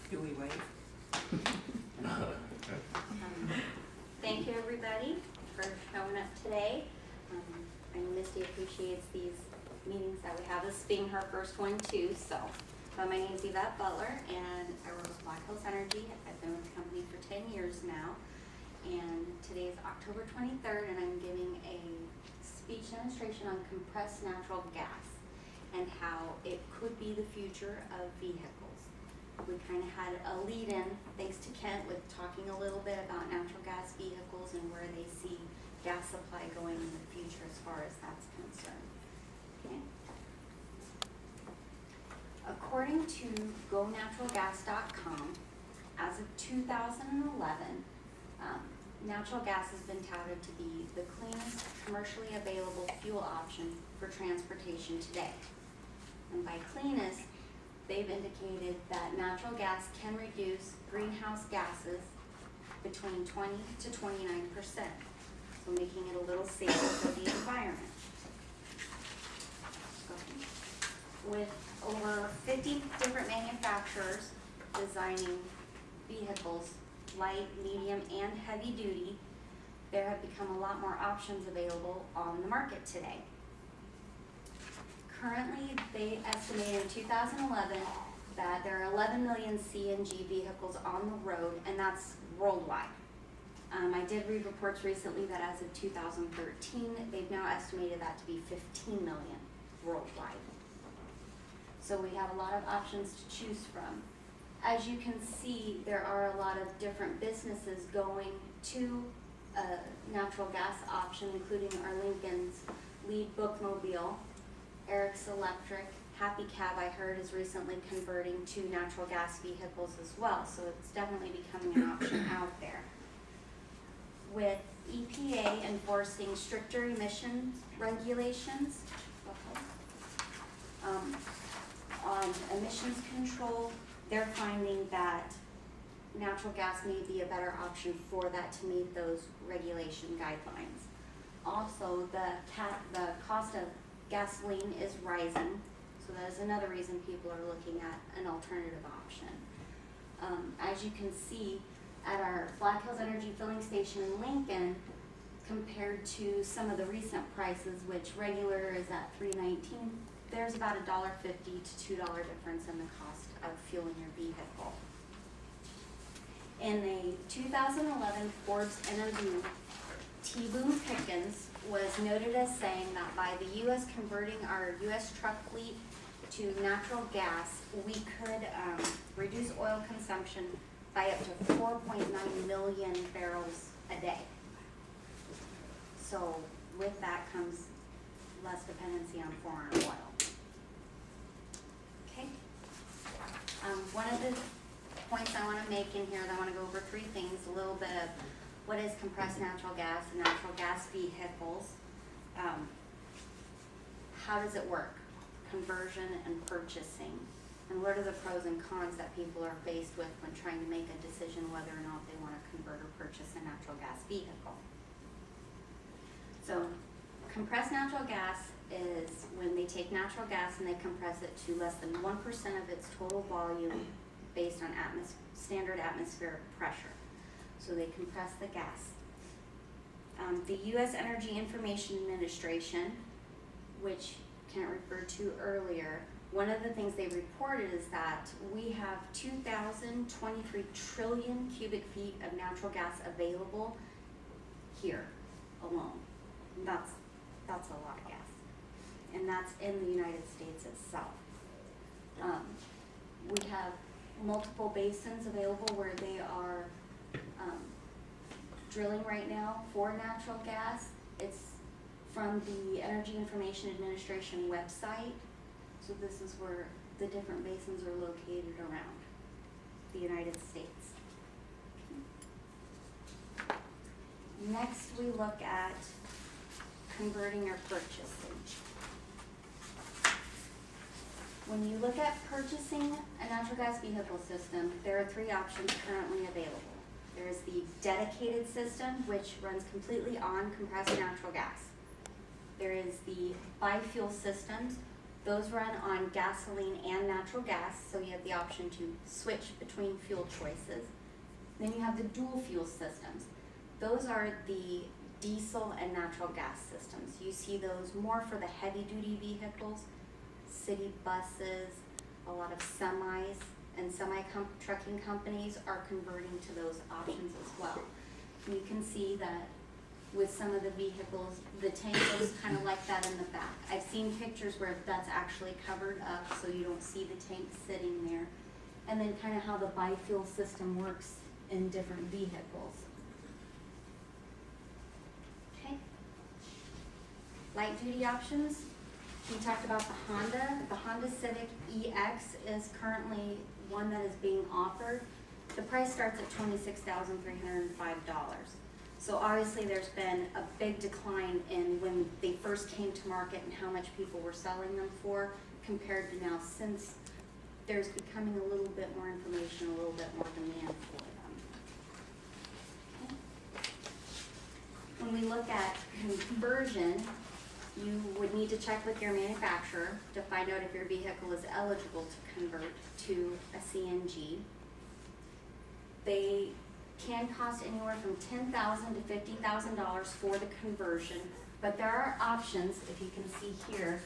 Do we wait? Thank you, everybody, for showing up today. I know Misty appreciates these meetings that we have. This being her first one too, so. But my name is Yvette Butler, and I work with Black Hills Energy. I've been with the company for 10 years now. And today is October 23rd, and I'm giving a speech demonstration on compressed natural gas and how it could be the future of vehicles. We kind of had a lead-in, thanks to Kent, with talking a little bit about natural gas vehicles and where they see gas supply going in the future as far as that's concerned. Okay. According to GoNaturalGas.com, as of 2011, natural gas has been touted to be the cleanest commercially available fuel option for transportation today. And by cleanest, they've indicated that natural gas can reduce greenhouse gases between 20 to 29%, so making it a little safer for the environment. With over 50 different manufacturers designing vehicles, light, medium, and heavy duty, there have become a lot more options available on the market today. Currently, they estimated in 2011 that there are 11 million CNG vehicles on the road, and that's worldwide. I did read reports recently that as of 2013, they've now estimated that to be 15 million worldwide. So we have a lot of options to choose from. As you can see, there are a lot of different businesses going to a natural gas option, including our Lincoln's lead bookmobile, Eric's Electric, Happy Cab, I heard, is recently converting to natural gas vehicles as well, so it's definitely becoming an option out there. With EPA enforcing stricter emissions regulations, on emissions control, they're finding that natural gas may be a better option for that to meet those regulation guidelines. Also, the cost of gasoline is rising, so that is another reason people are looking at an alternative option. As you can see, at our Black Hills Energy filling station in Lincoln, compared to some of the recent prices, which regular is at $3.19, there's about $1.50 to $2 difference in the cost of fueling your vehicle. In a 2011 Forbes interview, T. Boone Pickens was noted as saying that by the U.S. converting our U.S. truck fleet to natural gas, we could reduce oil consumption by up to 4.9 million barrels a day. So with that comes less dependency on foreign oil. Okay. One of the points I want to make in here is I want to go over three things, a little bit of what is compressed natural gas and natural gas vehicles. How does it work? Conversion and purchasing. And what are the pros and cons that people are faced with when trying to make a decision whether or not they want to convert or purchase a natural gas vehicle? So, compressed natural gas is when they take natural gas and they compress it to less than 1% of its total volume based on standard atmospheric pressure. So they compress the gas. The U.S. Energy Information Administration, which Kent referred to earlier, one of the things they reported is that we have 2,023 trillion cubic feet of natural gas available here alone. And that's a lot of gas. And that's in the United States itself. We have multiple basins available where they are drilling right now for natural gas. It's from the Energy Information Administration website. So this is where the different basins are located around the United States. Next, we look at converting or purchasing. When you look at purchasing a natural gas vehicle system, there are three options currently available. There is the dedicated system, which runs completely on compressed natural gas. There is the biofuel systems. Those run on gasoline and natural gas, so you have the option to switch between fuel choices. Then you have the dual fuel systems. Those are the diesel and natural gas systems. You see those more for the heavy duty vehicles, city buses, a lot of semis, and trucking companies are converting to those options as well. And you can see that with some of the vehicles, the tank is kind of like that in the back. I've seen pictures where that's actually covered up so you don't see the tank sitting there. And then kind of how the biofuel system works in different vehicles. Okay. Light duty options. We talked about the Honda. The Honda Civic EX is currently one that is being offered. The price starts at $26,305. So obviously there's been a big decline in when they first came to market and how much people were selling them for compared to now, since there's becoming a little bit more information, a little bit more demand for them. Okay. When we look at conversion, you would need to check with your manufacturer to find out if your vehicle is eligible to convert to a CNG. They can cost anywhere from $10,000 to $50,000 for the conversion, but there are options, if you can see here,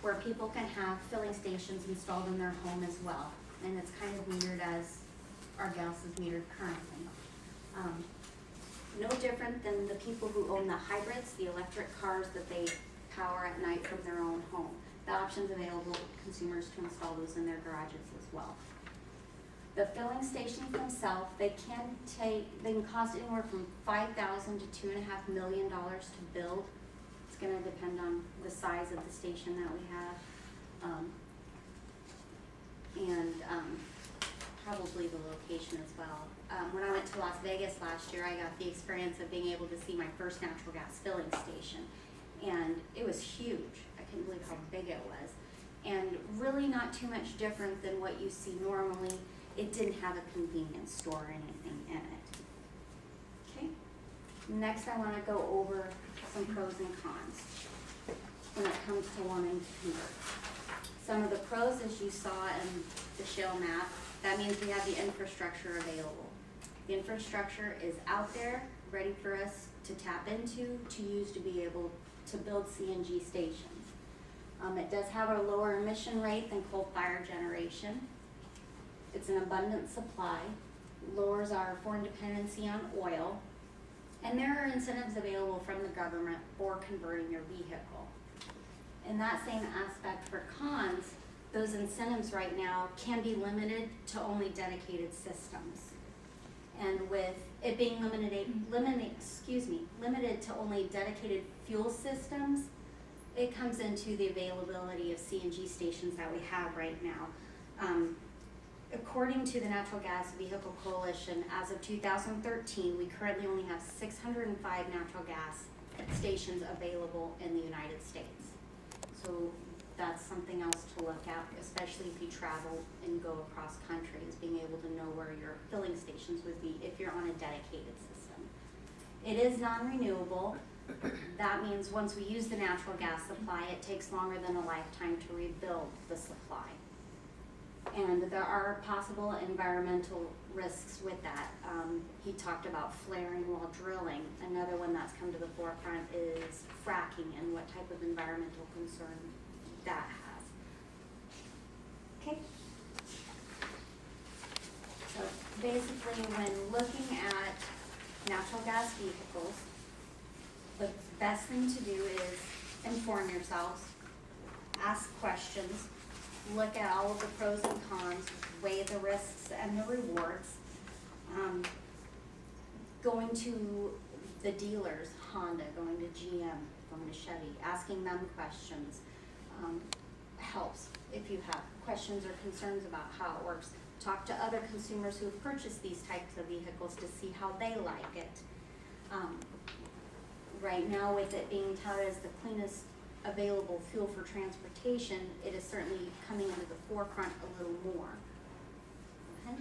where people can have filling stations installed in their home as well, and it's kind of metered as our gas is metered currently. No different than the people who own the hybrids, the electric cars that they power at night from their own home. The option's available to consumers to install those in their garages as well. The filling stations themselves, they can cost anywhere from $5,000 to $2.5 million to build. It's going to depend on the size of the station that we have, and probably the location as well. When I went to Las Vegas last year, I got the experience of being able to see my first natural gas filling station, and it was huge. I couldn't believe how big it was, and really not too much different than what you see normally. It didn't have a convenience store or anything in it. Okay. Next, I want to go over some pros and cons when it comes to wanting to convert. Some of the pros, as you saw in the shale map, that means we have the infrastructure available. The infrastructure is out there, ready for us to tap into, to use to be able to build CNG stations. It does have a lower emission rate than coal-fired generation. It's an abundant supply, lowers our foreign dependency on oil, and there are incentives available from the government for converting your vehicle. In that same aspect for cons, those incentives right now can be limited to only dedicated systems. And with it being limited to only dedicated fuel systems, it comes into the availability of CNG stations that we have right now. According to the Natural Gas Vehicle Coalition, as of 2013, we currently only have 605 natural gas stations available in the United States. So that's something else to look at, especially if you travel and go across country, is being able to know where your filling stations would be if you're on a dedicated system. It is non-renewable. That means once we use the natural gas supply, it takes longer than a lifetime to rebuild the supply. And there are possible environmental risks with that. He talked about flaring while drilling. Another one that's come to the forefront is fracking and what type of environmental concern that has. Okay. So basically, when looking at natural gas vehicles, the best thing to do is inform yourselves, ask questions, look at all of the pros and cons, weigh the risks and the rewards. Going to the dealers, Honda, going to GM, going to Chevy, asking them questions helps. If you have questions or concerns about how it works, talk to other consumers who have purchased these types of vehicles to see how they like it. Right now, with it being touted as the cleanest available fuel for transportation, it is certainly coming into the forefront a little more. Okay?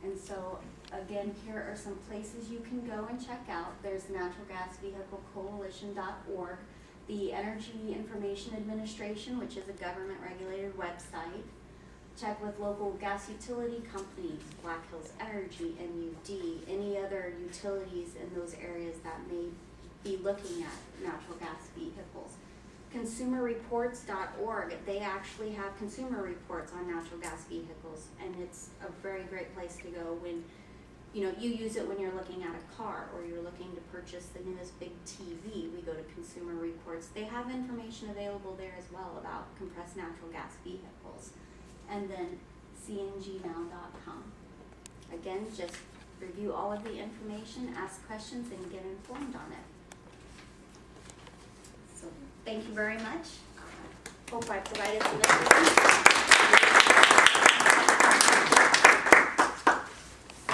And so, again, here are some places you can go and check out. There's naturalgasvehiclecoalition.org. the Energy Information Administration, which is a government-regulated website. Check with local gas utility companies, Black Hills Energy, MUD, any other utilities in those areas that may be looking at natural gas vehicles. Consumerreports.org, they actually have consumer reports on natural gas vehicles, and it's a very great place to go when you use it when you're looking at a car or you're looking to purchase the newest big TV. We go to Consumer Reports. They have information available there as well about compressed natural gas vehicles. And then cngnow.com. Again, just review all of the information, ask questions, and get informed on it. So thank you very much. Hope I provided some information.